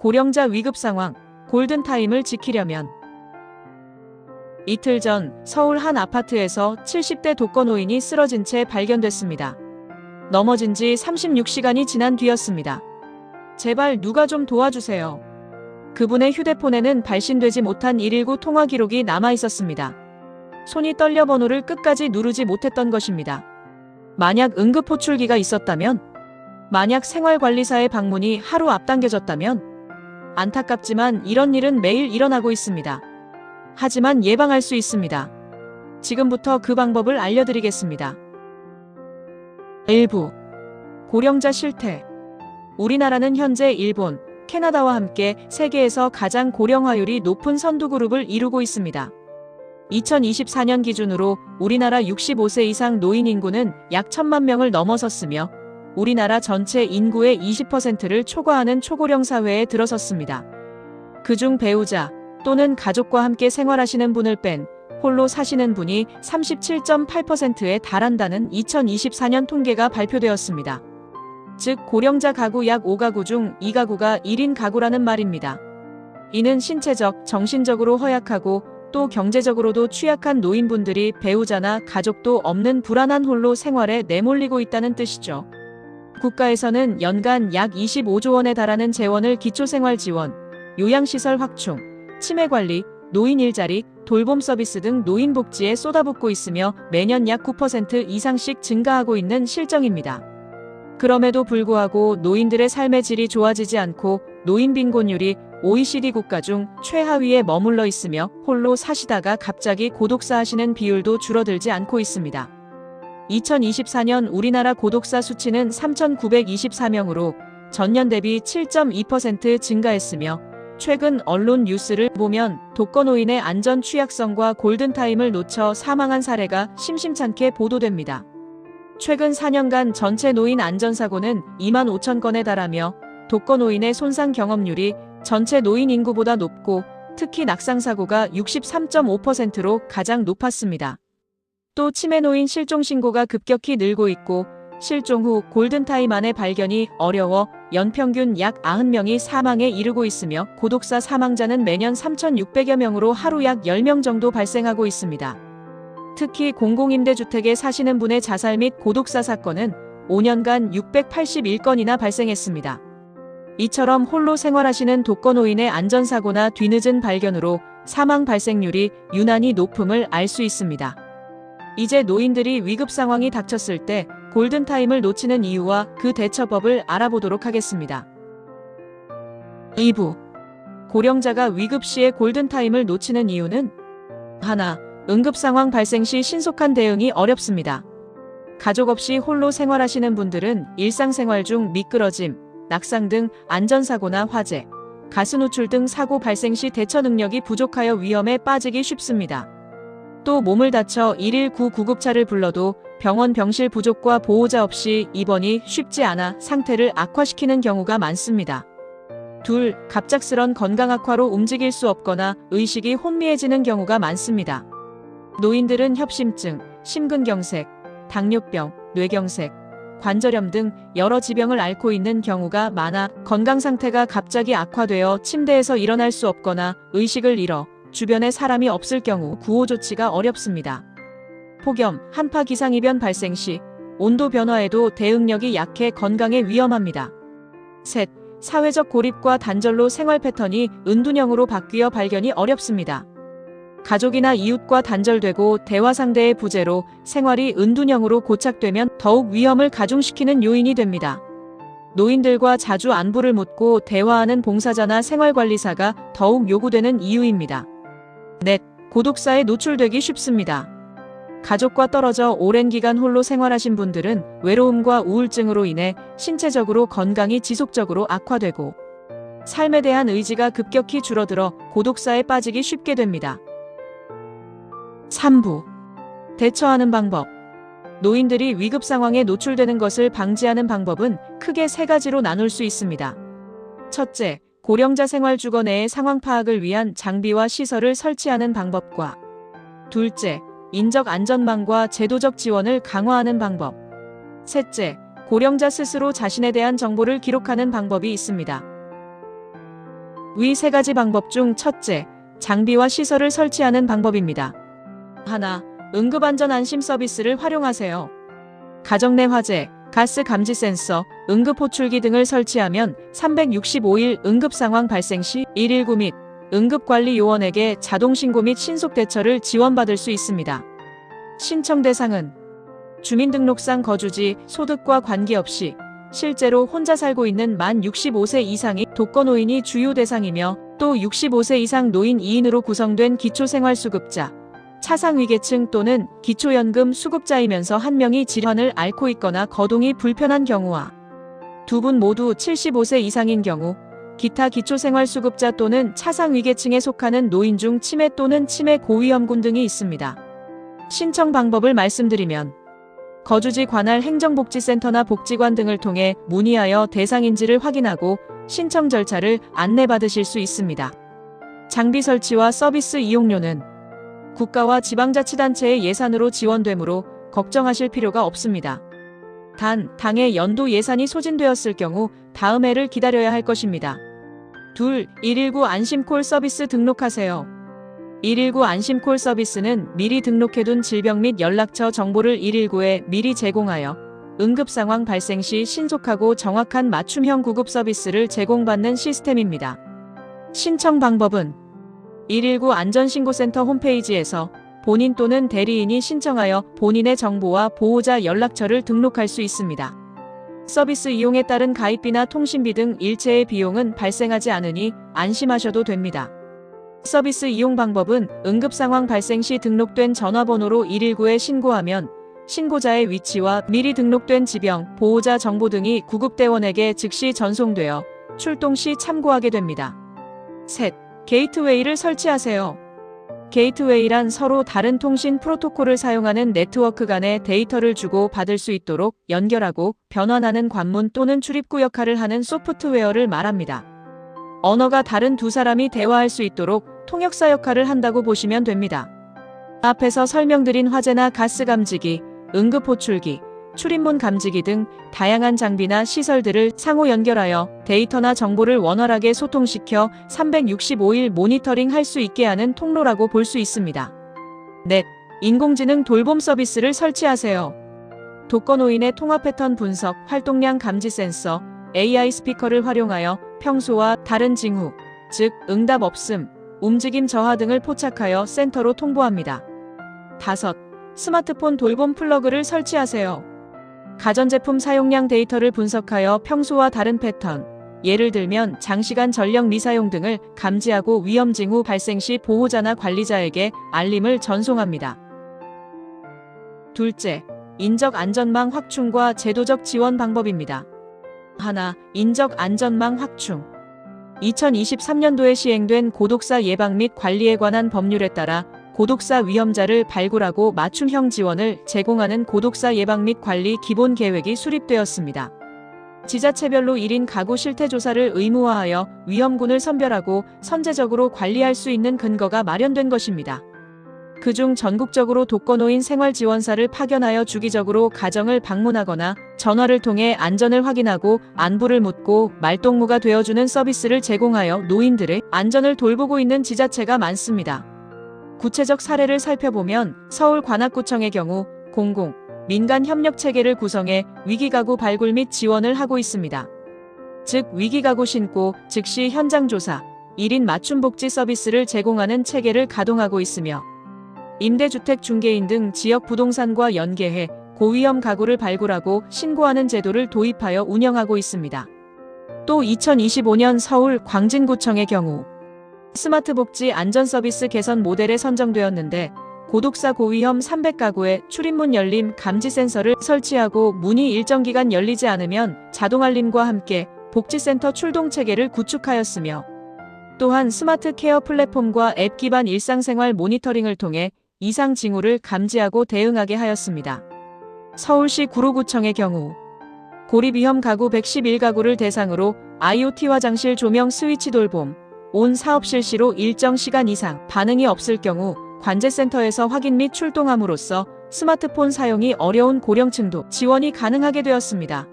고령자 위급 상황, 골든타임을 지키려면. 이틀 전 서울 한 아파트에서 70대 독거노인이 쓰러진 채 발견됐습니다. 넘어진 지 36시간이 지난 뒤였습니다. 제발 누가 좀 도와주세요. 그분의 휴대폰에는 발신되지 못한 119 통화 기록이 남아 있었습니다. 손이 떨려 번호를 끝까지 누르지 못했던 것입니다. 만약 응급호출기가 있었다면? 만약 생활관리사의 방문이 하루 앞당겨졌다면? 안타깝지만 이런 일은 매일 일어나고 있습니다. 하지만 예방할 수 있습니다. 지금부터 그 방법을 알려드리겠습니다. 일부 고령자 실태. 우리나라는 현재 일본, 캐나다와 함께 세계에서 가장 고령화율이 높은 선두그룹을 이루고 있습니다. 2024년 기준으로 우리나라 65세 이상 노인 인구는 약 1,000만 명을 넘어섰으며 우리나라 전체 인구의 20%를 초과하는 초고령 사회에 들어섰습니다. 그중 배우자 또는 가족과 함께 생활하시는 분을 뺀 홀로 사시는 분이 37.8%에 달한다는 2024년 통계가 발표되었습니다. 즉 고령자 가구 약 5가구 중 2가구가 1인 가구라는 말입니다. 이는 신체적, 정신적으로 허약하고 또 경제적으로도 취약한 노인분들이 배우자나 가족도 없는 불안한 홀로 생활에 내몰리고 있다는 뜻이죠. 국가에서는 연간 약 25조 원에 달하는 재원을 기초생활지원, 요양시설 확충, 치매관리, 노인 일자리, 돌봄 서비스 등 노인 복지에 쏟아붓고 있으며 매년 약 9% 이상씩 증가하고 있는 실정입니다. 그럼에도 불구하고 노인들의 삶의 질이 좋아지지 않고 노인 빈곤율이 OECD 국가 중 최하위에 머물러 있으며 홀로 사시다가 갑자기 고독사 하시는 비율도 줄어들지 않고 있습니다. 2024년 우리나라 고독사 수치는 3,924명으로 전년 대비 7.2% 증가했으며 최근 언론 뉴스를 보면 독거노인의 안전 취약성과 골든타임을 놓쳐 사망한 사례가 심심찮게 보도됩니다. 최근 4년간 전체 노인 안전사고는 25,000건에 달하며 독거노인의 손상 경험률이 전체 노인 인구보다 높고 특히 낙상사고가 63.5%로 가장 높았습니다. 또 치매노인 실종신고가 급격히 늘고 있고 실종 후 골든타임 안에 발견이 어려워 연평균 약 90명이 사망에 이르고 있으며 고독사 사망자는 매년 3,600여 명으로 하루 약 10명 정도 발생하고 있습니다. 특히 공공임대주택에 사시는 분의 자살 및 고독사 사건은 5년간 681건이나 발생했습니다. 이처럼 홀로 생활하시는 독거노인의 안전사고나 뒤늦은 발견으로 사망 발생률이 유난히 높음을 알 수 있습니다. 이제 노인들이 위급 상황이 닥쳤을 때 골든타임을 놓치는 이유와 그 대처법을 알아보도록 하겠습니다. 2부 고령자가 위급 시에 골든타임을 놓치는 이유는 하나, 응급상황 발생 시 신속한 대응이 어렵습니다. 가족 없이 홀로 생활하시는 분들은 일상생활 중 미끄러짐, 낙상 등 안전사고나 화재, 가스노출 등 사고 발생 시 대처 능력이 부족하여 위험에 빠지기 쉽습니다. 또 몸을 다쳐 119 구급차를 불러도 병원 병실 부족과 보호자 없이 입원이 쉽지 않아 상태를 악화시키는 경우가 많습니다. 둘, 갑작스런 건강 악화로 움직일 수 없거나 의식이 혼미해지는 경우가 많습니다. 노인들은 협심증, 심근경색, 당뇨병, 뇌경색, 관절염 등 여러 지병을 앓고 있는 경우가 많아 건강 상태가 갑자기 악화되어 침대에서 일어날 수 없거나 의식을 잃어 주변에 사람이 없을 경우 구호 조치가 어렵습니다. 폭염, 한파 기상이변 발생 시 온도 변화에도 대응력이 약해 건강에 위험합니다. 셋, 사회적 고립과 단절로 생활 패턴이 은둔형으로 바뀌어 발견이 어렵습니다. 가족이나 이웃과 단절되고 대화 상대의 부재로 생활이 은둔형으로 고착되면 더욱 위험을 가중시키는 요인이 됩니다. 노인들과 자주 안부를 묻고 대화하는 봉사자나 생활관리사가 더욱 요구되는 이유입니다. 넷, 고독사에 노출되기 쉽습니다. 가족과 떨어져 오랜 기간 홀로 생활하신 분들은 외로움과 우울증으로 인해 신체적으로 건강이 지속적으로 악화되고 삶에 대한 의지가 급격히 줄어들어 고독사에 빠지기 쉽게 됩니다. 3부 대처하는 방법. 노인들이 위급 상황에 노출되는 것을 방지하는 방법은 크게 3가지로 나눌 수 있습니다. 첫째, 고령자 생활주거 내의 상황 파악을 위한 장비와 시설을 설치하는 방법과 둘째, 인적 안전망과 제도적 지원을 강화하는 방법. 셋째, 고령자 스스로 자신에 대한 정보를 기록하는 방법이 있습니다. 위 세 가지 방법 중 첫째, 장비와 시설을 설치하는 방법입니다. 하나, 응급안전안심 서비스를 활용하세요. 가정 내 화재, 가스 감지 센서, 응급 호출기 등을 설치하면 365일 응급 상황 발생 시 119 및 응급관리 요원에게 자동 신고 및 신속 대처를 지원받을 수 있습니다. 신청 대상은 주민등록상 거주지, 소득과 관계없이 실제로 혼자 살고 있는 만 65세 이상의 독거노인이 주요 대상이며, 또 65세 이상 노인 2인으로 구성된 기초생활수급자, 차상위계층 또는 기초연금 수급자이면서 한 명이 질환을 앓고 있거나 거동이 불편한 경우와 두 분 모두 75세 이상인 경우, 기타 기초생활수급자 또는 차상위계층에 속하는 노인 중 치매 또는 치매 고위험군 등이 있습니다. 신청 방법을 말씀드리면, 거주지 관할 행정복지센터나 복지관 등을 통해 문의하여 대상인지를 확인하고 신청 절차를 안내받으실 수 있습니다. 장비 설치와 서비스 이용료는 국가와 지방자치단체의 예산으로 지원되므로 걱정하실 필요가 없습니다. 단, 당해 연도 예산이 소진되었을 경우 다음 해를 기다려야 할 것입니다. 둘, 119 안심콜 서비스 등록하세요. 119 안심콜 서비스는 미리 등록해둔 질병 및 연락처 정보를 119에 미리 제공하여 응급상황 발생 시 신속하고 정확한 맞춤형 구급 서비스를 제공받는 시스템입니다. 신청 방법은 119 안전신고센터 홈페이지에서 본인 또는 대리인이 신청하여 본인의 정보와 보호자 연락처를 등록할 수 있습니다. 서비스 이용에 따른 가입비나 통신비 등 일체의 비용은 발생하지 않으니 안심하셔도 됩니다. 서비스 이용 방법은 응급상황 발생 시 등록된 전화번호로 119에 신고하면 신고자의 위치와 미리 등록된 지병, 보호자 정보 등이 구급대원에게 즉시 전송되어 출동 시 참고하게 됩니다. 셋, 게이트웨이를 설치하세요. 게이트웨이란 서로 다른 통신 프로토콜을 사용하는 네트워크 간의 데이터를 주고 받을 수 있도록 연결하고 변환하는 관문 또는 출입구 역할을 하는 소프트웨어를 말합니다. 언어가 다른 두 사람이 대화할 수 있도록 통역사 역할을 한다고 보시면 됩니다. 앞에서 설명드린 화재나 가스 감지기, 응급 호출기, 출입문 감지기 등 다양한 장비나 시설들을 상호 연결하여 데이터나 정보를 원활하게 소통시켜 365일 모니터링 할 수 있게 하는 통로라고 볼 수 있습니다. 넷, 인공지능 돌봄 서비스를 설치하세요. 독거노인의 통화 패턴 분석, 활동량 감지 센서, AI 스피커를 활용하여 평소와 다른 징후, 즉 응답 없음, 움직임 저하 등을 포착하여 센터로 통보합니다. 다섯, 스마트폰 돌봄 플러그를 설치하세요. 가전제품 사용량 데이터를 분석하여 평소와 다른 패턴, 예를 들면 장시간 전력 미사용 등을 감지하고 위험 징후 발생 시 보호자나 관리자에게 알림을 전송합니다. 둘째, 인적 안전망 확충과 제도적 지원 방법입니다. 하나, 인적 안전망 확충. 2023년도에 시행된 고독사 예방 및 관리에 관한 법률에 따라 고독사 위험자를 발굴하고 맞춤형 지원을 제공하는 고독사 예방 및 관리 기본 계획이 수립되었습니다. 지자체별로 1인 가구 실태 조사를 의무화하여 위험군을 선별하고 선제적으로 관리할 수 있는 근거가 마련된 것입니다. 그중 전국적으로 독거노인 생활지원사를 파견하여 주기적으로 가정을 방문하거나 전화를 통해 안전을 확인하고 안부를 묻고 말동무가 되어주는 서비스를 제공하여 노인들의 안전을 돌보고 있는 지자체가 많습니다. 구체적 사례를 살펴보면 서울 관악구청의 경우 공공, 민간 협력 체계를 구성해 위기가구 발굴 및 지원을 하고 있습니다. 즉 위기가구 신고, 즉시 현장 조사, 1인 맞춤 복지 서비스를 제공하는 체계를 가동하고 있으며, 임대주택 중개인 등 지역 부동산과 연계해 고위험 가구를 발굴하고 신고하는 제도를 도입하여 운영하고 있습니다. 또 2025년 서울 광진구청의 경우 스마트 복지 안전 서비스 개선 모델에 선정되었는데, 고독사 고위험 300가구에 출입문 열림 감지 센서를 설치하고 문이 일정 기간 열리지 않으면 자동 알림과 함께 복지센터 출동 체계를 구축하였으며, 또한 스마트 케어 플랫폼과 앱 기반 일상생활 모니터링을 통해 이상 징후를 감지하고 대응하게 하였습니다. 서울시 구로구청의 경우 고립위험 가구 111가구를 대상으로 IoT 화장실 조명 스위치 돌봄, 온 사업 실시로 일정 시간 이상 반응이 없을 경우 관제센터에서 확인 및 출동함으로써 스마트폰 사용이 어려운 고령층도 지원이 가능하게 되었습니다.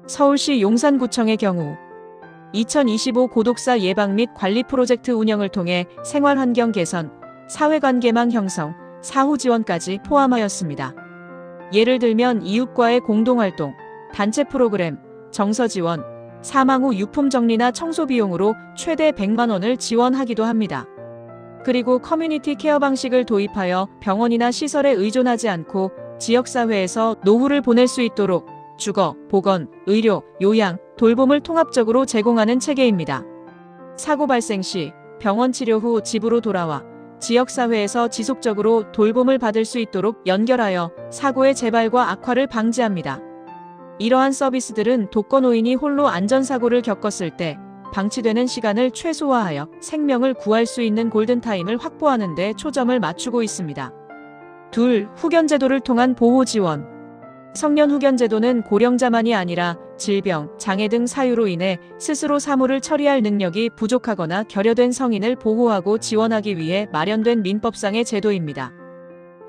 서울시 용산구청의 경우 2025 고독사 예방 및 관리 프로젝트 운영을 통해 생활환경 개선, 사회관계망 형성, 사후 지원까지 포함하였습니다. 예를 들면 이웃과의 공동활동, 단체 프로그램, 정서 지원, 사망 후 유품 정리나 청소 비용으로 최대 100만 원을 지원하기도 합니다. 그리고 커뮤니티 케어 방식을 도입하여 병원이나 시설에 의존하지 않고 지역사회에서 노후를 보낼 수 있도록 주거, 보건, 의료, 요양, 돌봄을 통합적으로 제공하는 체계입니다. 사고 발생 시 병원 치료 후 집으로 돌아와 지역사회에서 지속적으로 돌봄을 받을 수 있도록 연결하여 사고의 재발과 악화를 방지합니다. 이러한 서비스들은 독거노인이 홀로 안전사고를 겪었을 때 방치되는 시간을 최소화하여 생명을 구할 수 있는 골든타임을 확보하는 데 초점을 맞추고 있습니다. 2. 후견제도를 통한 보호 지원. 성년 후견제도는 고령자만이 아니라 질병, 장애 등 사유로 인해 스스로 사무를 처리할 능력이 부족하거나 결여된 성인을 보호하고 지원하기 위해 마련된 민법상의 제도입니다.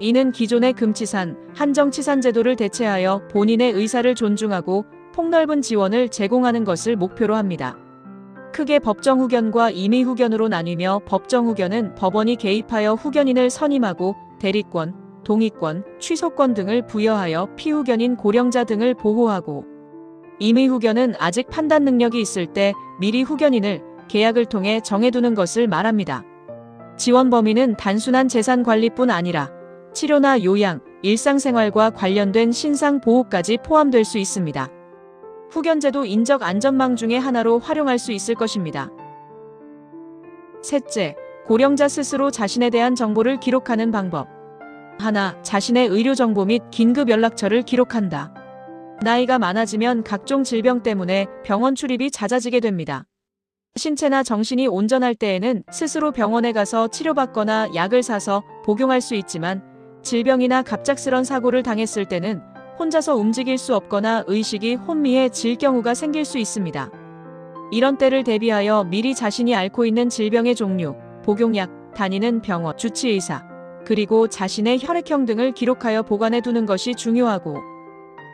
이는 기존의 금치산, 한정치산 제도를 대체하여 본인의 의사를 존중하고 폭넓은 지원을 제공하는 것을 목표로 합니다. 크게 법정후견과 임의후견으로 나뉘며 법정후견은 법원이 개입하여 후견인을 선임하고 대리권, 동의권, 취소권 등을 부여하여 피후견인 고령자 등을 보호하고, 임의후견은 아직 판단 능력이 있을 때 미리 후견인을 계약을 통해 정해두는 것을 말합니다. 지원 범위는 단순한 재산 관리뿐 아니라 치료나 요양, 일상생활과 관련된 신상보호까지 포함될 수 있습니다. 후견제도 인적 안전망 중의 하나로 활용할 수 있을 것입니다. 셋째, 고령자 스스로 자신에 대한 정보를 기록하는 방법. 하나, 자신의 의료정보 및 긴급연락처를 기록한다. 나이가 많아지면 각종 질병 때문에 병원 출입이 잦아지게 됩니다. 신체나 정신이 온전할 때에는 스스로 병원에 가서 치료받거나 약을 사서 복용할 수 있지만 질병이나 갑작스런 사고를 당했을 때는 혼자서 움직일 수 없거나 의식이 혼미해질 경우가 생길 수 있습니다. 이런 때를 대비하여 미리 자신이 앓고 있는 질병의 종류, 복용약, 다니는 병원, 주치의사, 그리고 자신의 혈액형 등을 기록하여 보관해 두는 것이 중요하고,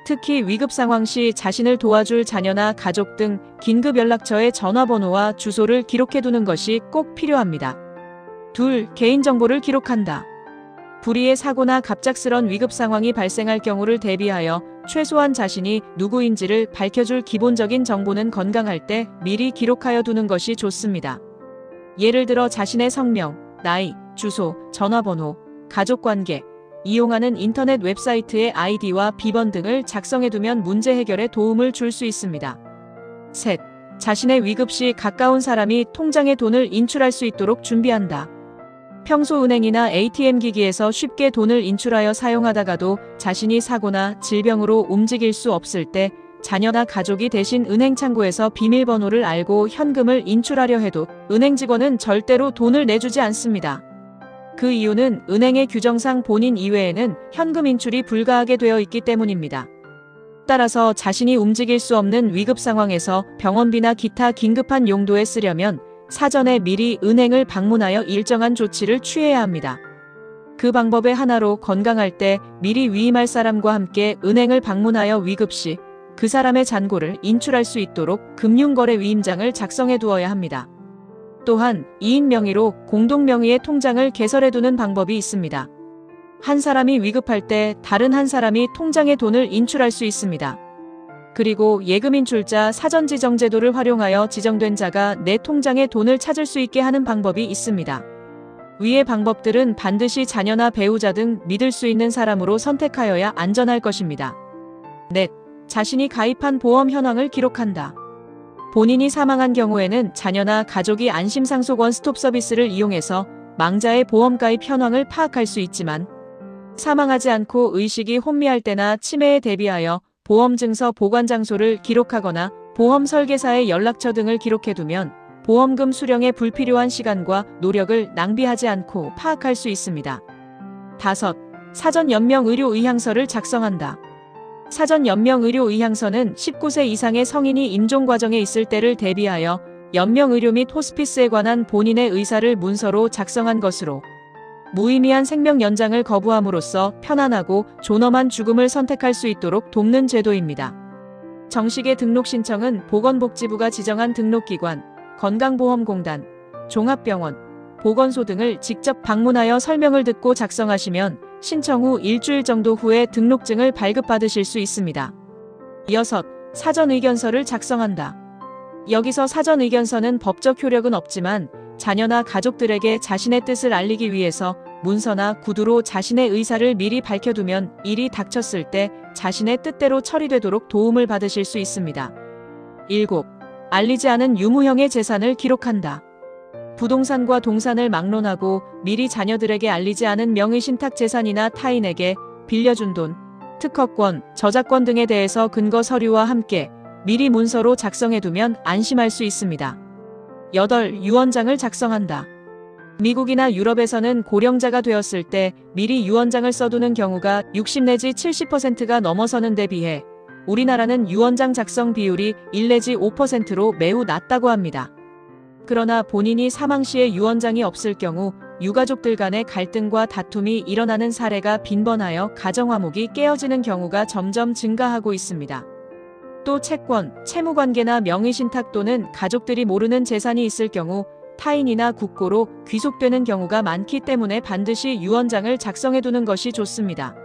특히 위급 상황 시 자신을 도와줄 자녀나 가족 등 긴급연락처의 전화번호와 주소를 기록해 두는 것이 꼭 필요합니다. 2. 개인정보를 기록한다. 불의의 사고나 갑작스런 위급 상황이 발생할 경우를 대비하여 최소한 자신이 누구인지를 밝혀줄 기본적인 정보는 건강할 때 미리 기록하여 두는 것이 좋습니다. 예를 들어 자신의 성명, 나이, 주소, 전화번호, 가족관계, 이용하는 인터넷 웹사이트의 아이디와 비번 등을 작성해두면 문제 해결에 도움을 줄 수 있습니다. 셋, 자신의 위급 시 가까운 사람이 통장에 돈을 인출할 수 있도록 준비한다. 평소 은행이나 ATM 기기에서 쉽게 돈을 인출하여 사용하다가도 자신이 사고나 질병으로 움직일 수 없을 때 자녀나 가족이 대신 은행 창구에서 비밀번호를 알고 현금을 인출하려 해도 은행 직원은 절대로 돈을 내주지 않습니다. 그 이유는 은행의 규정상 본인 이외에는 현금 인출이 불가하게 되어 있기 때문입니다. 따라서 자신이 움직일 수 없는 위급 상황에서 병원비나 기타 긴급한 용도에 쓰려면 사전에 미리 은행을 방문하여 일정한 조치를 취해야 합니다. 그 방법의 하나로 건강할 때 미리 위임할 사람과 함께 은행을 방문하여 위급 시 그 사람의 잔고를 인출할 수 있도록 금융거래 위임장을 작성해 두어야 합니다. 또한 2인 명의로 공동 명의의 통장을 개설해두는 방법이 있습니다. 한 사람이 위급할 때 다른 한 사람이 통장에 돈을 인출할 수 있습니다. 그리고 예금인출자 사전지정 제도를 활용하여 지정된 자가 내 통장에 돈을 찾을 수 있게 하는 방법이 있습니다. 위의 방법들은 반드시 자녀나 배우자 등 믿을 수 있는 사람으로 선택하여야 안전할 것입니다. 넷, 자신이 가입한 보험 현황을 기록한다. 본인이 사망한 경우에는 자녀나 가족이 안심상속 원스톱 서비스를 이용해서 망자의 보험 가입 현황을 파악할 수 있지만, 사망하지 않고 의식이 혼미할 때나 치매에 대비하여 보험 증서 보관 장소를 기록하거나 보험 설계사의 연락처 등을 기록해두면 보험금 수령에 불필요한 시간과 노력을 낭비하지 않고 파악할 수 있습니다. 5. 사전 연명 의료 의향서를 작성한다. 사전 연명 의료 의향서는 19세 이상의 성인이 임종 과정에 있을 때를 대비하여 연명 의료 및 호스피스에 관한 본인의 의사를 문서로 작성한 것으로, 무의미한 생명 연장을 거부함으로써 편안하고 존엄한 죽음을 선택할 수 있도록 돕는 제도입니다. 정식의 등록 신청은 보건복지부가 지정한 등록기관, 건강보험공단, 종합병원, 보건소 등을 직접 방문하여 설명을 듣고 작성하시면 신청 후 일주일 정도 후에 등록증을 발급받으실 수 있습니다. 6. 사전의견서를 작성한다. 여기서 사전의견서는 법적 효력은 없지만 자녀나 가족들에게 자신의 뜻을 알리기 위해서 문서나 구두로 자신의 의사를 미리 밝혀두면 일이 닥쳤을 때 자신의 뜻대로 처리되도록 도움을 받으실 수 있습니다. 7. 알리지 않은 유무형의 재산을 기록한다. 부동산과 동산을 막론하고 미리 자녀들에게 알리지 않은 명의신탁 재산이나 타인에게 빌려준 돈, 특허권, 저작권 등에 대해서 근거 서류와 함께 미리 문서로 작성해두면 안심할 수 있습니다. 8. 유언장을 작성한다. 미국이나 유럽에서는 고령자가 되었을 때 미리 유언장을 써두는 경우가 60 내지 70%가 넘어서는 데 비해 우리나라는 유언장 작성 비율이 1 내지 5%로 매우 낮다고 합니다. 그러나 본인이 사망 시에 유언장이 없을 경우 유가족들 간의 갈등과 다툼이 일어나는 사례가 빈번하여 가정화목이 깨어지는 경우가 점점 증가하고 있습니다. 또 채권, 채무관계나 명의신탁 또는 가족들이 모르는 재산이 있을 경우 타인이나 국고로 귀속되는 경우가 많기 때문에 반드시 유언장을 작성해두는 것이 좋습니다.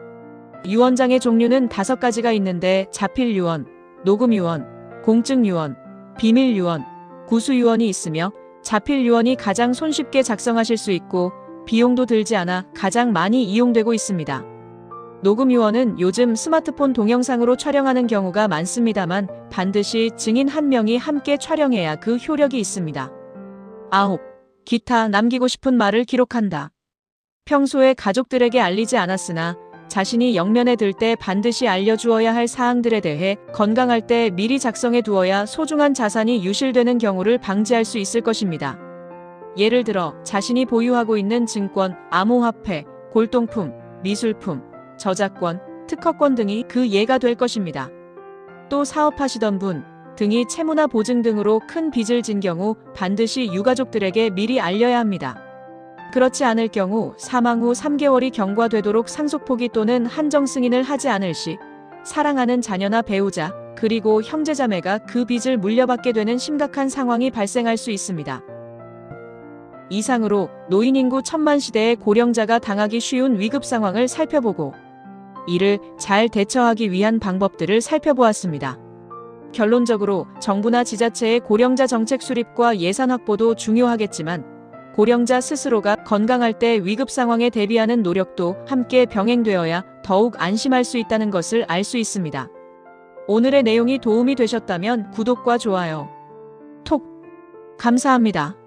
유언장의 종류는 5가지가 있는데 자필유언, 녹음유언, 공증유언, 비밀유언, 구수유언이 있으며 자필유언이 가장 손쉽게 작성하실 수 있고 비용도 들지 않아 가장 많이 이용되고 있습니다. 녹음유언은 요즘 스마트폰 동영상으로 촬영하는 경우가 많습니다만 반드시 증인 1명이 함께 촬영해야 그 효력이 있습니다. 9. 기타 남기고 싶은 말을 기록한다. 평소에 가족들에게 알리지 않았으나 자신이 영면에 들 때 반드시 알려주어야 할 사항들에 대해 건강할 때 미리 작성해 두어야 소중한 자산이 유실되는 경우를 방지할 수 있을 것입니다. 예를 들어 자신이 보유하고 있는 증권, 암호화폐, 골동품, 미술품, 저작권, 특허권 등이 그 예가 될 것입니다. 또 사업하시던 분 등이 채무나 보증 등으로 큰 빚을 진 경우 반드시 유가족들에게 미리 알려야 합니다. 그렇지 않을 경우 사망 후 3개월이 경과되도록 상속포기 또는 한정 승인을 하지 않을 시 사랑하는 자녀나 배우자 그리고 형제자매가 그 빚을 물려받게 되는 심각한 상황이 발생할 수 있습니다. 이상으로 노인 인구 1000만 시대의 고령자가 당하기 쉬운 위급 상황을 살펴보고 이를 잘 대처하기 위한 방법들을 살펴보았습니다. 결론적으로 정부나 지자체의 고령자 정책 수립과 예산 확보도 중요하겠지만 고령자 스스로가 건강할 때 위급 상황에 대비하는 노력도 함께 병행되어야 더욱 안심할 수 있다는 것을 알 수 있습니다. 오늘의 내용이 도움이 되셨다면 구독과 좋아요, 톡 감사합니다.